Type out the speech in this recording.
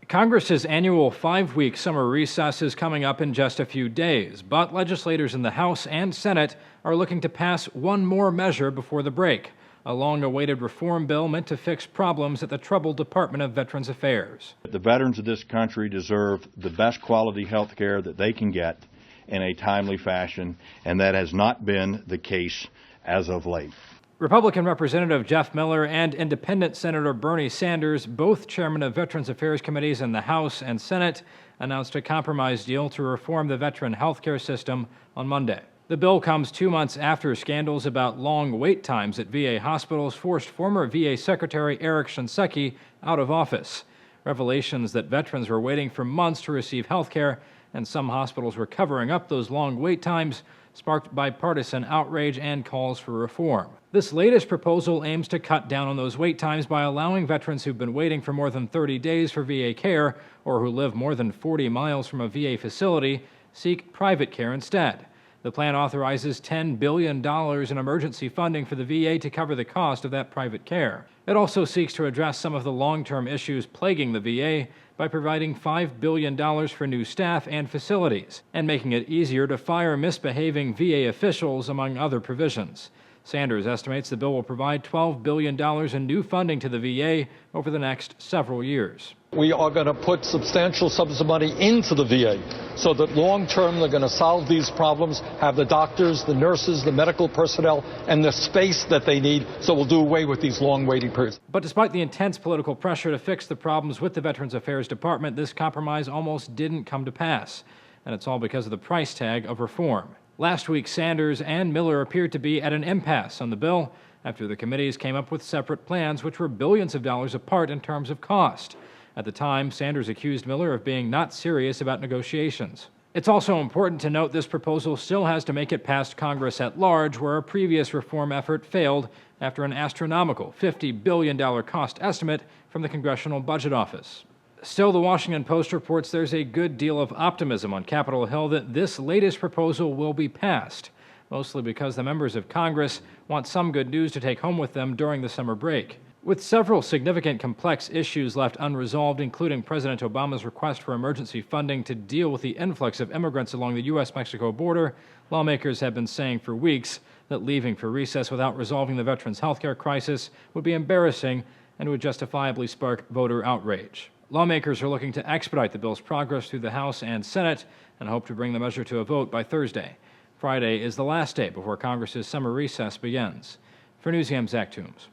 Congress's annual 5-week summer recess is coming up in just a few days, but legislators in the House and Senate are looking to pass one more measure before the break, a long-awaited reform bill meant to fix problems at the troubled Department of Veterans Affairs. The veterans of this country deserve the best quality health care that they can get in a timely fashion, and that has not been the case as of late. Republican Representative Jeff Miller and Independent Senator Bernie Sanders, both chairmen of Veterans Affairs Committees in the House and Senate, announced a compromise deal to reform the veteran health care system on Monday. The bill comes 2 months after scandals about long wait times at VA hospitals forced former VA Secretary Eric Shinseki out of office. Revelations that veterans were waiting for months to receive health care and some hospitals were covering up those long wait times sparked bipartisan outrage and calls for reform. This latest proposal aims to cut down on those wait times by allowing veterans who've been waiting for more than 30 days for VA care or who live more than 40 miles from a VA facility seek private care instead. The plan authorizes $10 billion in emergency funding for the VA to cover the cost of that private care. It also seeks to address some of the long-term issues plaguing the VA by providing $5 billion for new staff and facilities, and making it easier to fire misbehaving VA officials, among other provisions. Sanders estimates the bill will provide $12 billion in new funding to the VA over the next several years. We are going to put substantial sums of money into the VA so that long-term they're going to solve these problems, have the doctors, the nurses, the medical personnel, and the space that they need, so we'll do away with these long waiting periods. But despite the intense political pressure to fix the problems with the Veterans Affairs Department, this compromise almost didn't come to pass. And it's all because of the price tag of reform. Last week, Sanders and Miller appeared to be at an impasse on the bill after the committees came up with separate plans which were billions of dollars apart in terms of cost. At the time, Sanders accused Miller of being not serious about negotiations. It's also important to note this proposal still has to make it past Congress at large, where a previous reform effort failed after an astronomical $50 billion cost estimate from the Congressional Budget Office. Still, the Washington Post reports there's a good deal of optimism on Capitol Hill that this latest proposal will be passed, mostly because the members of Congress want some good news to take home with them during the summer break. With several significant complex issues left unresolved, including President Obama's request for emergency funding to deal with the influx of immigrants along the U.S.-Mexico border, lawmakers have been saying for weeks that leaving for recess without resolving the veterans' health care crisis would be embarrassing and would justifiably spark voter outrage. Lawmakers are looking to expedite the bill's progress through the House and Senate and hope to bring the measure to a vote by Thursday. Friday is the last day before Congress's summer recess begins. For Newsy, I'm Zach Toombs.